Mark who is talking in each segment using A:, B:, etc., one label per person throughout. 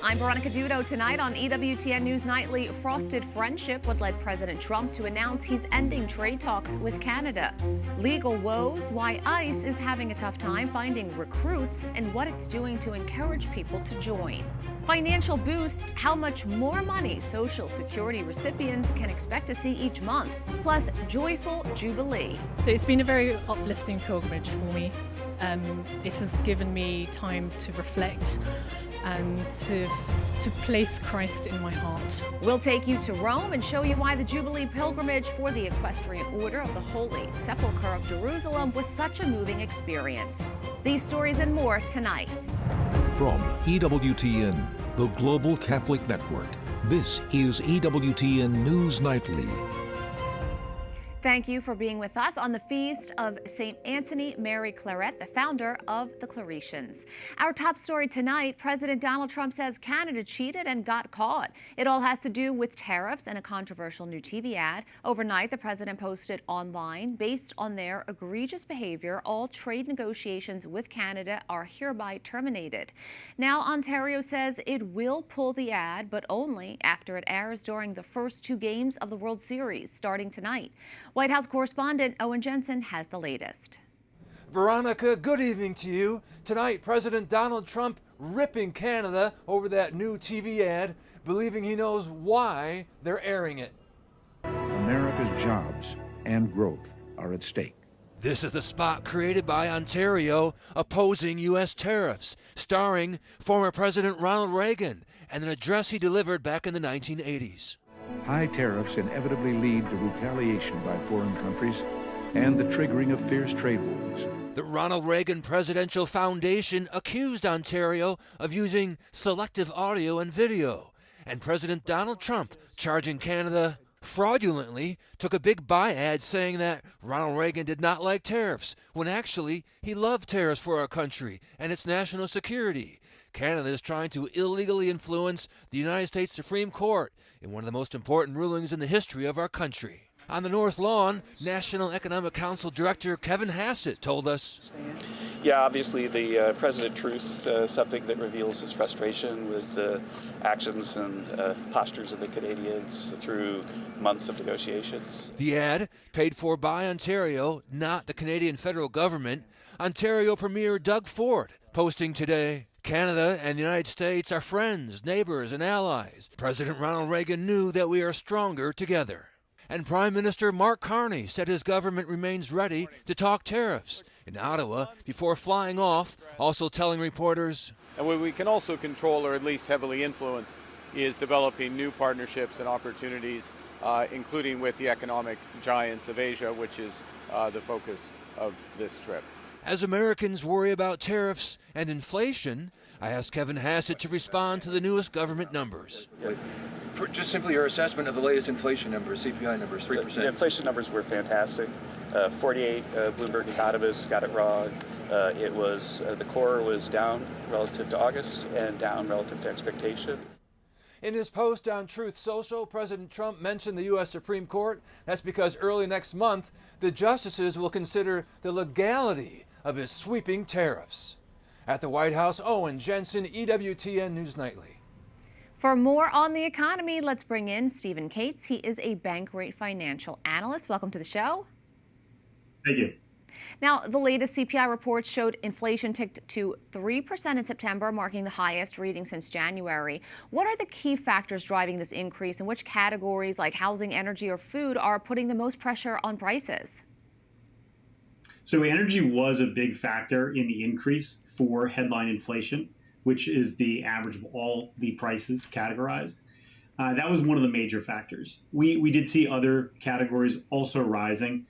A: I'm Veronica Dudo. Tonight on EWTN News Nightly, frosted friendship would lead President Trump to announce he's ending trade talks with Canada. Legal woes, why ICE is having a tough time finding recruits, and what it's doing to encourage people to join. Financial boost, how much more money Social Security recipients can expect to see each month, plus joyful Jubilee.
B: So it's been a very uplifting pilgrimage for me. It has given me time to reflect and to place Christ in my heart.
A: We'll take you to Rome and show you why the Jubilee pilgrimage for the Equestrian Order of the Holy Sepulchre of Jerusalem was such a moving experience. These stories and more tonight.
C: From EWTN, the Global Catholic Network, this is EWTN News Nightly.
A: Thank you for being with us on the feast of St. Anthony Mary Claret, the founder of the Claretians. Our top story tonight, President Donald Trump says Canada cheated and got caught. It all has to do with tariffs and a controversial new TV ad. Overnight, the president posted online, based on their egregious behavior, all trade negotiations with Canada are hereby terminated. Now, Ontario says it will pull the ad, but only after it airs during the first two games of the World Series, starting tonight. White House correspondent Owen Jensen has the latest.
D: Veronica, good evening to you. Tonight, President Donald Trump ripping Canada over that new TV ad, believing he knows why they're airing it.
E: America's jobs and growth are at stake.
F: This is the spot created by Ontario opposing U.S. tariffs, starring former President Ronald Reagan and an address he delivered back in the 1980s.
E: High tariffs inevitably lead to retaliation by foreign countries and the triggering of fierce trade wars.
F: The Ronald Reagan Presidential Foundation accused Ontario of using selective audio and video, and President Donald Trump, charging Canada fraudulently, took a big buy ad saying that Ronald Reagan did not like tariffs, when actually he loved tariffs for our country and its national security. Canada is trying to illegally influence the United States Supreme Court in one of the most important rulings in the history of our country. On the North Lawn, National Economic Council Director Kevin Hassett told us.
G: Yeah, obviously the President Truth, something that reveals his frustration with the actions and postures of the Canadians through months of negotiations.
F: The ad, paid for by Ontario, not the Canadian federal government. Ontario Premier Doug Ford posting today, Canada and the United States are friends, neighbors, and allies. President Ronald Reagan knew that we are stronger together. And Prime Minister Mark Carney said his government remains ready to talk tariffs in Ottawa before flying off, also telling reporters.
H: And what we can also control, or at least heavily influence, is developing new partnerships and opportunities, including with the economic giants of Asia, which is the focus of this trip.
F: As Americans worry about tariffs and inflation, I asked Kevin Hassett to respond to the newest government numbers.
I: Just simply your assessment of the latest inflation numbers, CPI numbers, 3%.
G: The inflation numbers were fantastic. 48 Bloomberg economists got it wrong. It was the core was down relative to August and down relative to expectation.
D: In his post on Truth Social, President Trump mentioned the U.S. Supreme Court. That's because early next month, the justices will consider the legality of his sweeping tariffs. At the White House, Owen Jensen, EWTN News Nightly.
A: For more on the economy, let's bring in Stephen Cates. He is a bank rate financial analyst. Welcome to the show.
J: Thank you.
A: Now, the latest CPI report showed inflation ticked to 3% in September, marking the highest reading since January. What are the key factors driving this increase, and which categories like housing, energy, or food are putting the most pressure on prices?
J: So energy was a big factor in the increase for headline inflation, which is the average of all the prices categorized. That was one of the major factors. We did see other categories also rising.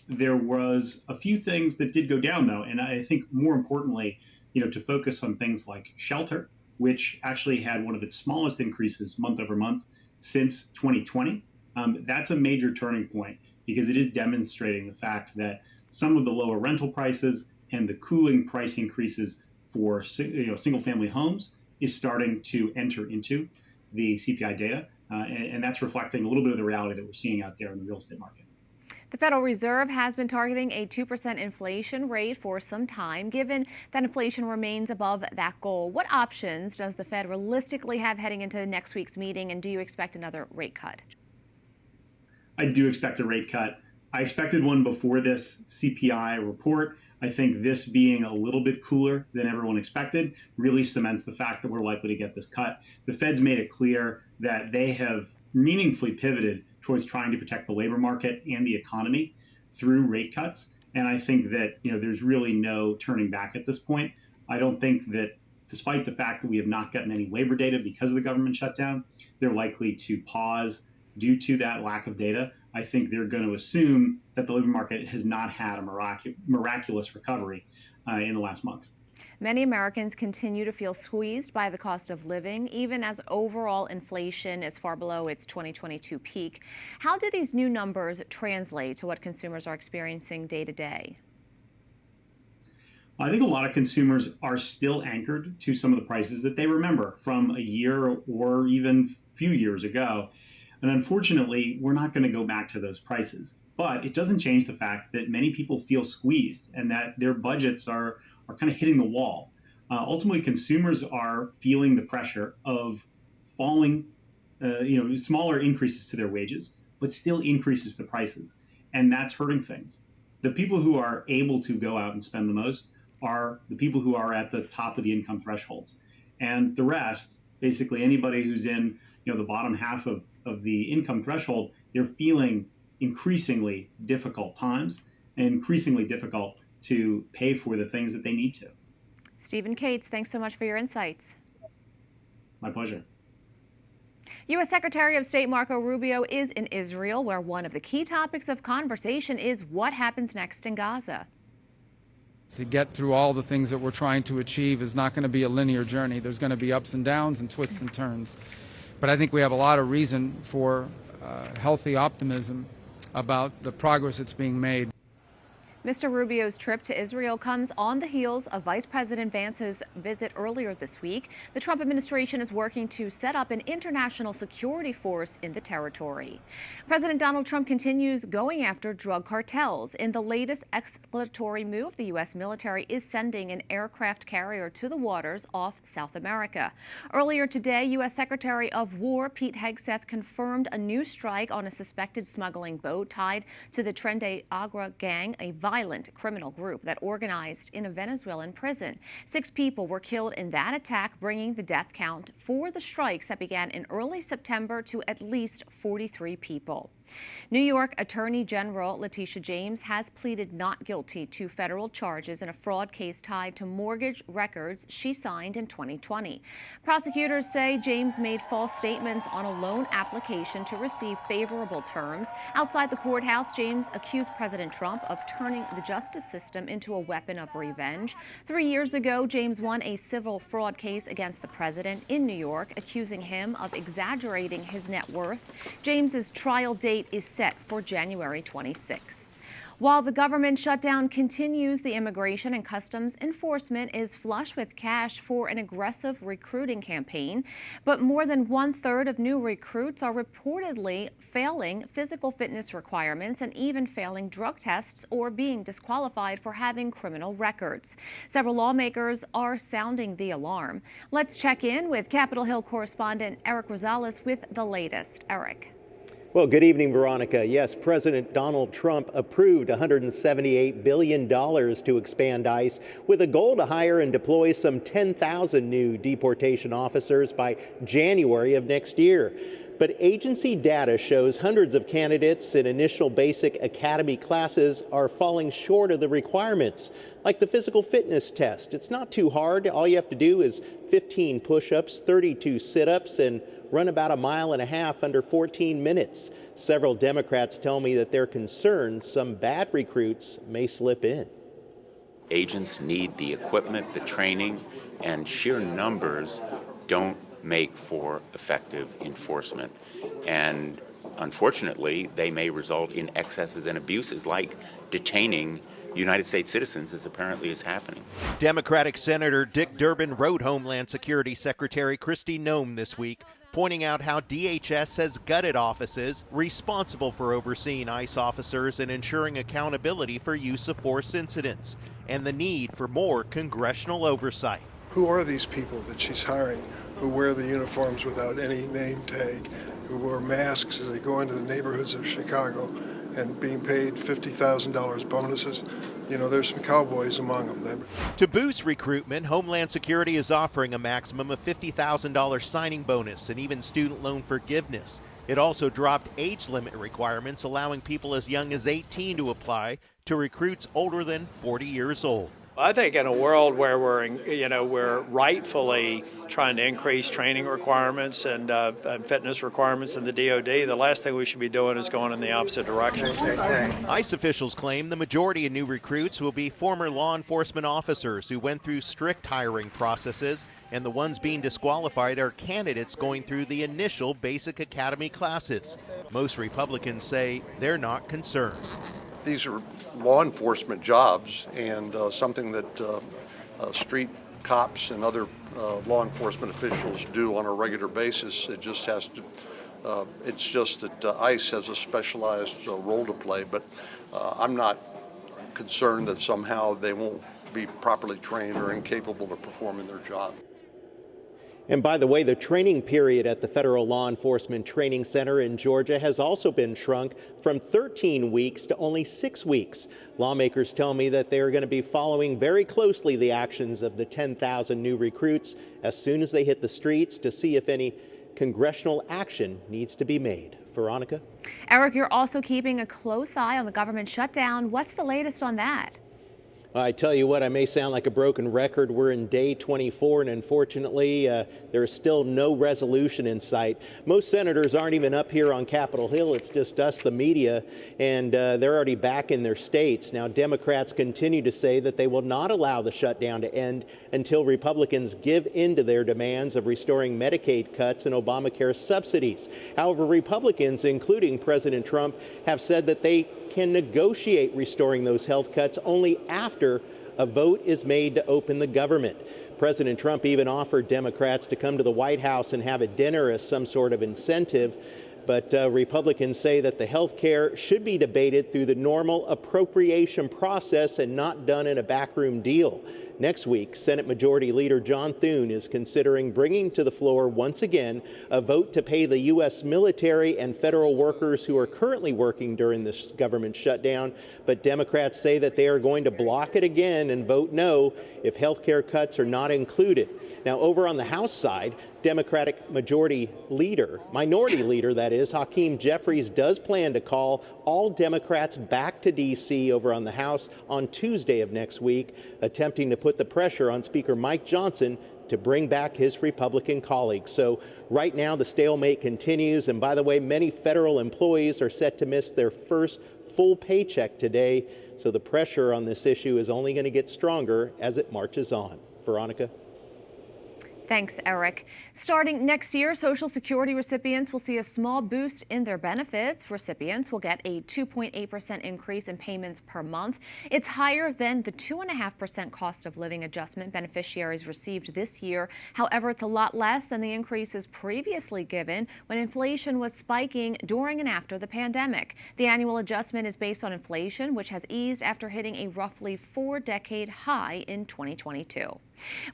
J: There was a few things that did go down, though, and I think more importantly, to focus on things like shelter, which actually had one of its smallest increases month over month since 2020. That's a major turning point because it is demonstrating the fact that some of the lower rental prices and the cooling price increases for single-family homes is starting to enter into the CPI data, and that's reflecting a little bit of the reality that we're seeing out there in the real estate market.
A: The Federal Reserve has been targeting a 2% inflation rate for some time. Given that inflation remains above that goal, what options does the Fed realistically have heading into next week's meeting, and do you expect another rate cut?
J: I do expect a rate cut. I expected one before this CPI report. I think this being a little bit cooler than everyone expected really cements the fact that we're likely to get this cut. The Fed's made it clear that they have meaningfully pivoted towards trying to protect the labor market and the economy through rate cuts. And I think that there's really no turning back at this point. I don't think that, despite the fact that we have not gotten any labor data because of the government shutdown, they're likely to pause due to that lack of data. I think they're going to assume that the labor market has not had a miraculous recovery in the last month.
A: Many Americans continue to feel squeezed by the cost of living, even as overall inflation is far below its 2022 peak. How do these new numbers translate to what consumers are experiencing day to day?
J: I think a lot of consumers are still anchored to some of the prices that they remember from a year or even a few years ago. And unfortunately, we're not going to go back to those prices. But it doesn't change the fact that many people feel squeezed and that their budgets are kind of hitting the wall. Ultimately, consumers are feeling the pressure of falling, smaller increases to their wages, but still increases to prices. And that's hurting things. The people who are able to go out and spend the most are the people who are at the top of the income thresholds. And the rest, basically anybody who's in the bottom half of the income threshold, they're feeling increasingly difficult times and increasingly difficult to pay for the things that they need to.
A: Stephen Cates, thanks so much for your insights.
J: My pleasure.
A: U.S. Secretary of State Marco Rubio is in Israel, where one of the key topics of conversation is what happens next in Gaza.
K: To get through all the things that we're trying to achieve is not going to be a linear journey. There's going to be ups and downs and twists and turns. But I think we have a lot of reason for healthy optimism about the progress that's being made.
A: Mr. Rubio's trip to Israel comes on the heels of Vice President Vance's visit earlier this week. The Trump administration is working to set up an international security force in the territory. President Donald Trump continues going after drug cartels. In the latest escalatory move, the U.S. military is sending an aircraft carrier to the waters off South America. Earlier today, U.S. Secretary of War Pete Hegseth confirmed a new strike on a suspected smuggling boat tied to the Tren de Agua gang, a violent criminal group that organized in a Venezuelan prison. 6 people were killed in that attack, bringing the death count for the strikes that began in early September to at least 43 people. New York Attorney General Letitia James has pleaded not guilty to federal charges in a fraud case tied to mortgage records she signed in 2020. Prosecutors say James made false statements on a loan application to receive favorable terms. Outside the courthouse, James accused President Trump of turning the justice system into a weapon of revenge. 3 years ago, James won a civil fraud case against the president in New York, accusing him of exaggerating his net worth. James's trial date is set for January 26th. While the government shutdown continues, the Immigration and Customs Enforcement is flush with cash for an aggressive recruiting campaign. But more than 1/3 of new recruits are reportedly failing physical fitness requirements and even failing drug tests or being disqualified for having criminal records. Several lawmakers are sounding the alarm. Let's check in with Capitol Hill correspondent Eric Rosales with the latest. Eric.
L: Well, good evening, Veronica. Yes, President Donald Trump approved $178 billion to expand ICE with a goal to hire and deploy some 10,000 new deportation officers by January of next year. But agency data shows hundreds of candidates in initial basic academy classes are falling short of the requirements, like the physical fitness test. It's not too hard. All you have to do is 15 push-ups, 32 sit-ups, and run about 1.5 miles under 14 minutes. Several Democrats tell me that they're concerned some bad recruits may slip in.
M: Agents need the equipment, the training, and sheer numbers don't make for effective enforcement. And unfortunately, they may result in excesses and abuses like detaining United States citizens, as apparently is happening.
L: Democratic Senator Dick Durbin wrote Homeland Security Secretary Kristi Noem this week, pointing out how DHS has gutted offices responsible for overseeing ICE officers and ensuring accountability for use of force incidents, and the need for more congressional oversight.
N: Who are these people that she's hiring who wear the uniforms without any name tag, who wear masks as they go into the neighborhoods of Chicago and being paid $50,000 bonuses? You know, there's some cowboys among them.
L: To boost recruitment, Homeland Security is offering a maximum of $50,000 signing bonus and even student loan forgiveness. It also dropped age limit requirements, allowing people as young as 18 to apply to recruits older than 40 years old.
O: I think in a world where we're rightfully trying to increase training requirements and fitness requirements in the DoD, the last thing we should be doing is going in the opposite direction.
L: ICE officials claim the majority of new recruits will be former law enforcement officers who went through strict hiring processes, and the ones being disqualified are candidates going through the initial basic academy classes. Most Republicans say they're not concerned.
P: These are law enforcement jobs, and something that street cops and other law enforcement officials do on a regular basis. It just has to. It's just that ICE has a specialized role to play, but I'm not concerned that somehow they won't be properly trained or incapable of performing their job.
L: And by the way, the training period at the Federal Law Enforcement Training Center in Georgia has also been shrunk from 13 weeks to only 6 weeks. Lawmakers tell me that they are going to be following very closely the actions of the 10,000 new recruits as soon as they hit the streets to see if any congressional action needs to be made. Veronica?
A: Eric, you're also keeping a close eye on the government shutdown. What's the latest on that?
L: I tell you what, I may sound like a broken record. We're in day 24, and unfortunately, there is still no resolution in sight. Most senators aren't even up here on Capitol Hill. It's just us, the media, and they're already back in their states. Now, Democrats continue to say that they will not allow the shutdown to end until Republicans give in to their demands of restoring Medicaid cuts and Obamacare subsidies. However, Republicans, including President Trump, have said that they can negotiate restoring those health cuts only after a vote is made to open the government. President Trump even offered Democrats to come to the White House and have a dinner as some sort of incentive. But Republicans say that the health care should be debated through the normal appropriation process and not done in a backroom deal. Next week, Senate Majority Leader John Thune is considering bringing to the floor once again a vote to pay the U.S. military and federal workers who are currently working during this government shutdown. But Democrats say that they are going to block it again and vote no if health care cuts are not included. Now, over on the House side, Democratic minority leader, that is, Hakeem Jeffries, does plan to call all Democrats back to D.C. over on the House on Tuesday of next week, attempting to put the pressure on Speaker Mike Johnson to bring back his Republican colleagues. So right now, the stalemate continues. And by the way, many federal employees are set to miss their first full paycheck today. So the pressure on this issue is only going to get stronger as it marches on. Veronica?
A: Thanks, Eric. Starting next year, Social Security recipients will see a small boost in their benefits. Recipients will get a 2.8% increase in payments per month. It's higher than the 2.5% cost of living adjustment beneficiaries received this year. However, it's a lot less than the increases previously given when inflation was spiking during and after the pandemic. The annual adjustment is based on inflation, which has eased after hitting a roughly 4-decade high in 2022.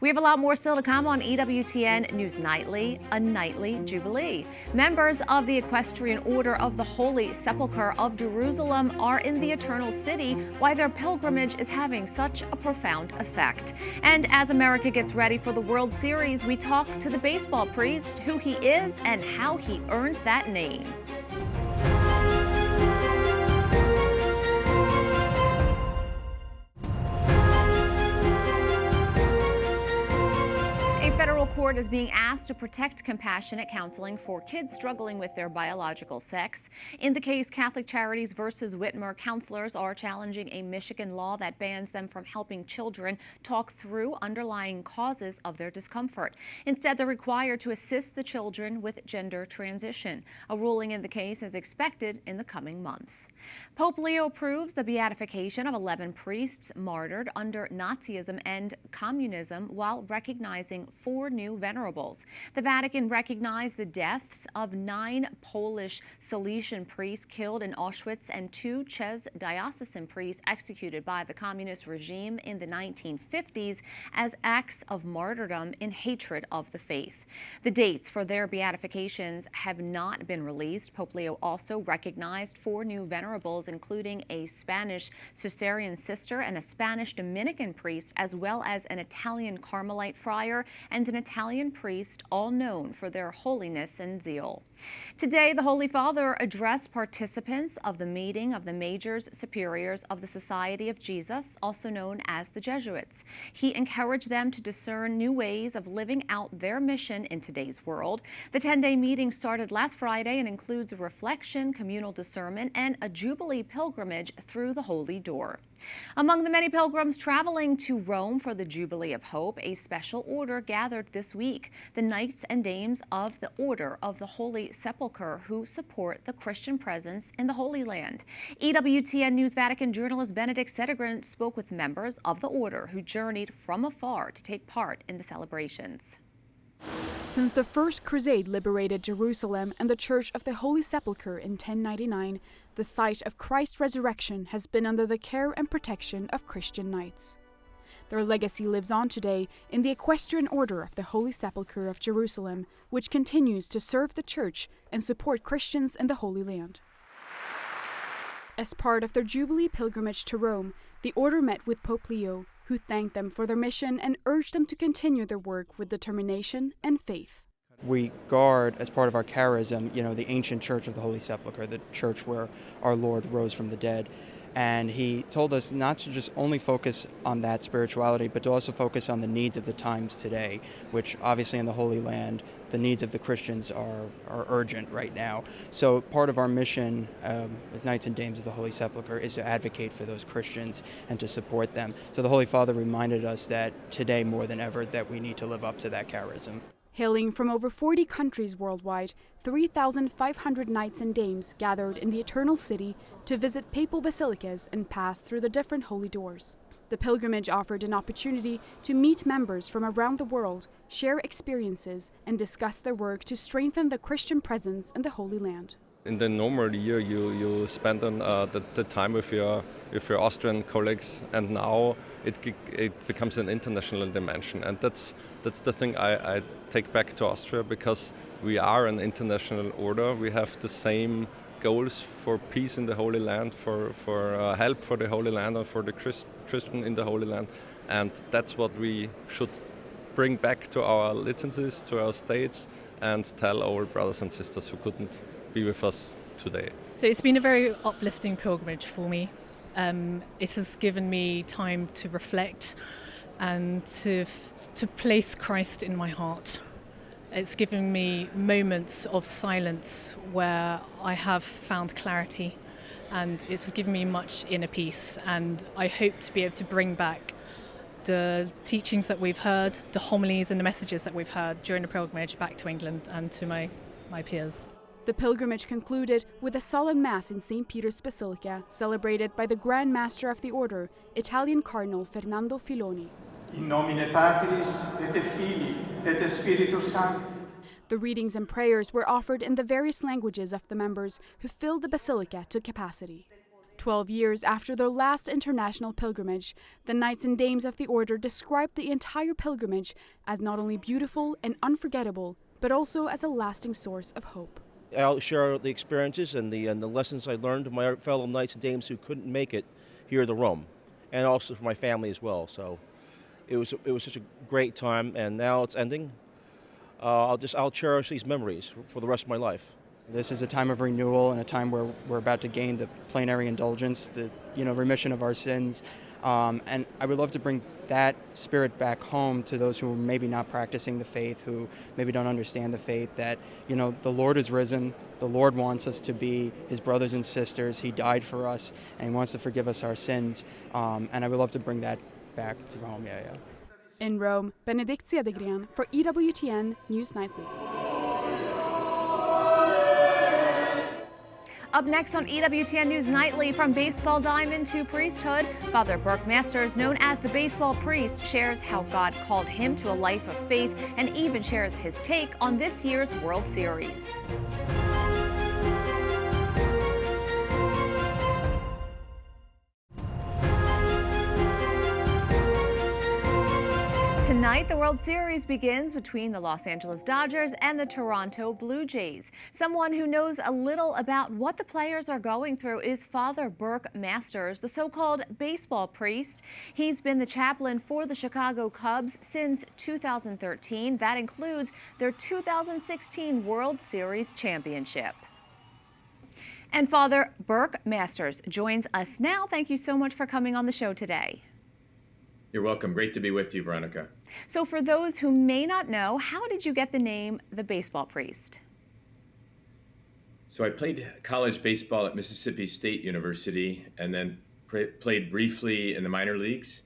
A: We have a lot more still to come on EWTN News Nightly, a nightly Jubilee. Members of the Equestrian Order of the Holy Sepulchre of Jerusalem are in the Eternal City, why their pilgrimage is having such a profound effect. And as America gets ready for the World Series, we talk to the baseball priest, who he is and how he earned that name. Federal court is being asked to protect compassionate counseling for kids struggling with their biological sex. In the case, Catholic Charities versus Whitmer, counselors are challenging a Michigan law that bans them from helping children talk through underlying causes of their discomfort. Instead, they're required to assist the children with gender transition. A ruling in the case is expected in the coming months. Pope Leo approves the beatification of 11 priests martyred under Nazism and communism while recognizing 4 4 new venerables. The Vatican recognized the deaths of 9 Polish Salesian priests killed in Auschwitz and 2 Czech diocesan priests executed by the communist regime in the 1950s as acts of martyrdom in hatred of the faith. The dates for their beatifications have not been released. Pope Leo also recognized 4 new venerables, including a Spanish Cistercian sister and a Spanish Dominican priest, as well as an Italian Carmelite friar and an Italian priest, all known for their holiness and zeal. Today, the Holy Father addressed participants of the meeting of the Majors Superiors of the Society of Jesus, also known as the Jesuits. He encouraged them to discern new ways of living out their mission in today's world. The 10-day meeting started last Friday and includes a reflection, communal discernment, and a Jubilee pilgrimage through the Holy Door. Among the many pilgrims traveling to Rome for the Jubilee of Hope, a special order gathered this week, the Knights and Dames of the Order of the Holy Sepulchre, who support the Christian presence in the Holy Land. EWTN News Vatican journalist Benedict Sedegren spoke with members of the order who journeyed from afar to take part in the celebrations.
Q: Since the First Crusade liberated Jerusalem and the Church of the Holy Sepulchre in 1099, the site of Christ's resurrection has been under the care and protection of Christian knights. Their legacy lives on today in the Equestrian Order of the Holy Sepulchre of Jerusalem, which continues to serve the Church and support Christians in the Holy Land. As part of their Jubilee pilgrimage to Rome, the order met with Pope Leo, who thanked them for their mission and urged them to continue their work with determination and faith.
R: We guard, as part of our charism, the ancient church of the Holy Sepulchre, the church where our Lord rose from the dead. And he told us not to just only focus on that spirituality, but to also focus on the needs of the times today, which obviously in the Holy Land, the needs of the Christians are urgent right now. So part of our mission as Knights and Dames of the Holy Sepulchre is to advocate for those Christians and to support them. So the Holy Father reminded us that today more than ever that we need to live up to that charism.
Q: Hailing from over 40 countries worldwide, 3,500 knights and dames gathered in the Eternal City to visit papal basilicas and pass through the different holy doors. The pilgrimage offered an opportunity to meet members from around the world, share experiences, and discuss their work to strengthen the Christian presence in the Holy Land.
S: In the normal year, you spend on the time with your Austrian colleagues, and now it becomes an international dimension, and that's the thing I take back to Austria, because we are an international order. We have the same goals for peace in the Holy Land, for help for the Holy Land, and for the Christian in the Holy Land, and that's what we should bring back to our liturgies, to our states, and tell our brothers and sisters who couldn't be with us today.
B: So it's been a very uplifting pilgrimage for me. It has given me time to reflect and to place Christ in my heart. It's given me moments of silence where I have found clarity, and it's given me much inner peace, and I hope to be able to bring back the teachings that we've heard, the homilies and the messages that we've heard during the pilgrimage back to England and to my peers.
Q: The pilgrimage concluded with a solemn Mass in St. Peter's Basilica, celebrated by the Grand Master of the Order, Italian Cardinal Fernando Filoni.
T: In nomine Patris et Filii et Spiritus Sancti.
Q: The readings and prayers were offered in the various languages of the members who filled the basilica to capacity. 12 years after their last international pilgrimage, the Knights and Dames of the Order described the entire pilgrimage as not only beautiful and unforgettable, but also as a lasting source of hope.
U: I'll share the experiences and the lessons I learned from my fellow Knights and Dames who couldn't make it here to Rome, and also for my family as well. So it was such a great time, and now it's ending. I'll cherish these memories for the rest of my life.
R: This is a time of renewal and a time where we're about to gain the plenary indulgence, the remission of our sins. And I would love to bring that spirit back home to those who are maybe not practicing the faith, who maybe don't understand the faith, that, the Lord is risen, the Lord wants us to be His brothers and sisters, He died for us, and He wants to forgive us our sins. And I would love to bring that back to home, yeah.
Q: In Rome, Benedict Sedegren for EWTN News Nightly.
A: Up next on EWTN News Nightly, from baseball diamond to priesthood, Father Burke Masters, known as the baseball priest, shares how God called him to a life of faith and even shares his take on this year's World Series. Tonight, the World Series begins between the Los Angeles Dodgers and the Toronto Blue Jays. Someone who knows a little about what the players are going through is Father Burke Masters, the so-called baseball priest. He's been the chaplain for the Chicago Cubs since 2013. That includes their 2016 World Series championship. And Father Burke Masters joins us now. Thank you so much for coming on the show today.
C: You're welcome. Great to be with you, Veronica.
A: So for those who may not know, how did you get the name the baseball priest?
C: So I played college baseball at Mississippi State University and then played briefly in the minor leagues.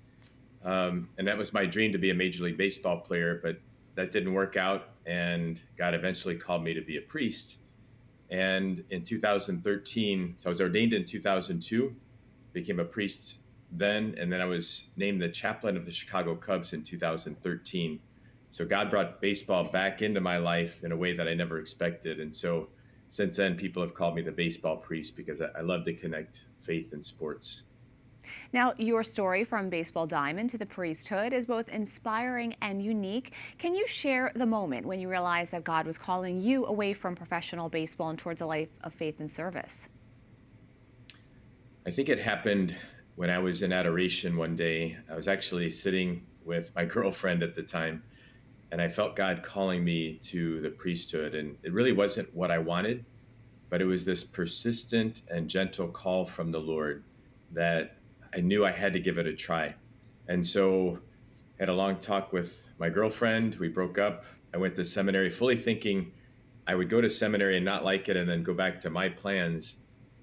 C: And that was my dream, to be a Major League Baseball player, but that didn't work out, and God eventually called me to be a priest. And in 2013, so I was ordained in 2002, became a priest then, and then I was named the chaplain of the Chicago Cubs in 2013. So God brought baseball back into my life in a way that I never expected. And so since then, people have called me the baseball priest because I love to connect faith and sports.
A: Now, your story from baseball diamond to the priesthood is both inspiring and unique. Can you share the moment when you realized that God was calling you away from professional baseball and towards a life of faith and service?
C: I think it happened when I was in adoration one day. I was actually sitting with my girlfriend at the time, and I felt God calling me to the priesthood. And it really wasn't what I wanted, but it was this persistent and gentle call from the Lord that I knew I had to give it a try. And so I had a long talk with my girlfriend. We broke up. I went to seminary fully thinking I would go to seminary and not like it and then go back to my plans.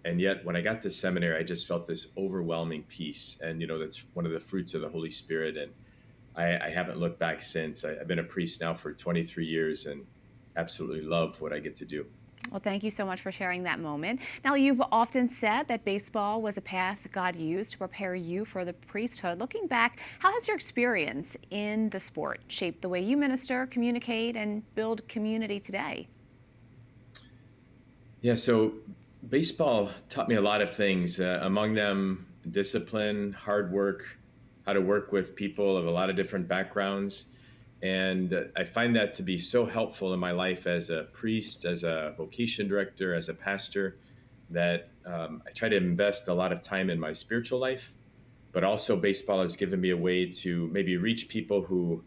C: And yet when I got to seminary, I just felt this overwhelming peace. And, you know, that's one of the fruits of the Holy Spirit. And I haven't looked back since. I've been a priest now for 23 years and absolutely love what I get to do.
A: Well, thank you so much for sharing that moment. Now, you've often said that baseball was a path God used to prepare you for the priesthood. Looking back, how has your experience in the sport shaped the way you minister, communicate, and build community today?
C: Yeah, so baseball taught me a lot of things, among them discipline, hard work, how to work with people of a lot of different backgrounds. And I find that to be so helpful in my life as a priest, as a vocation director, as a pastor, that I try to invest a lot of time in my spiritual life. But also baseball has given me a way to maybe reach people who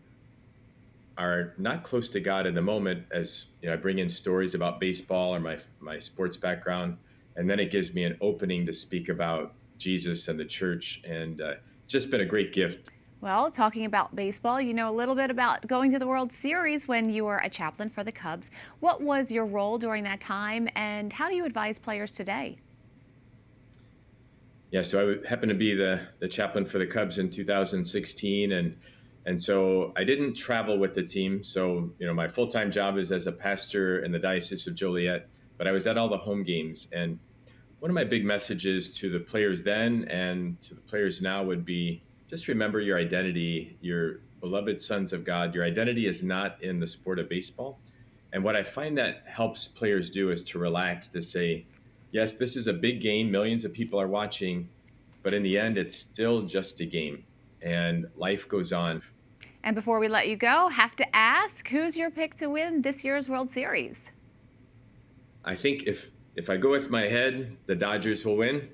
C: are not close to God in the moment, as you know, I bring in stories about baseball or my sports background. And then it gives me an opening to speak about Jesus and the church. And just been a great gift.
A: Well, talking about baseball, you know a little bit about going to the World Series when you were a chaplain for the Cubs. What was your role during that time, and how do you advise players today?
C: Yeah, so I happened to be the chaplain for the Cubs in 2016, and so I didn't travel with the team. So, you know, my full-time job is as a pastor in the Diocese of Joliet, but I was at all the home games. And one of my big messages to the players then and to the players now would be, just remember your identity, your beloved sons of God. Your identity is not in the sport of baseball. And what I find that helps players do is to relax, to say, yes, this is a big game. Millions of people are watching, but in the end, it's still just a game and life goes on.
A: And before we let you go, have to ask, who's your pick to win this year's World Series?
C: I think if I go with my head, the Dodgers will win.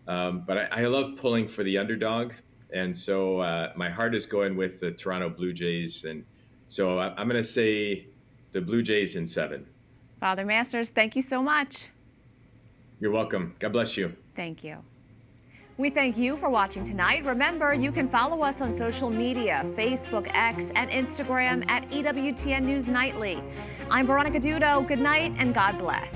C: But I love pulling for the underdog. And so my heart is going with the Toronto Blue Jays. And so I'm going to say the Blue Jays in 7.
A: Father Masters, thank you so much.
C: You're welcome. God bless you.
A: Thank you. We thank you for watching tonight. Remember, you can follow us on social media, Facebook, X, and Instagram at EWTN News Nightly. I'm Veronica Dudo. Good night and God bless.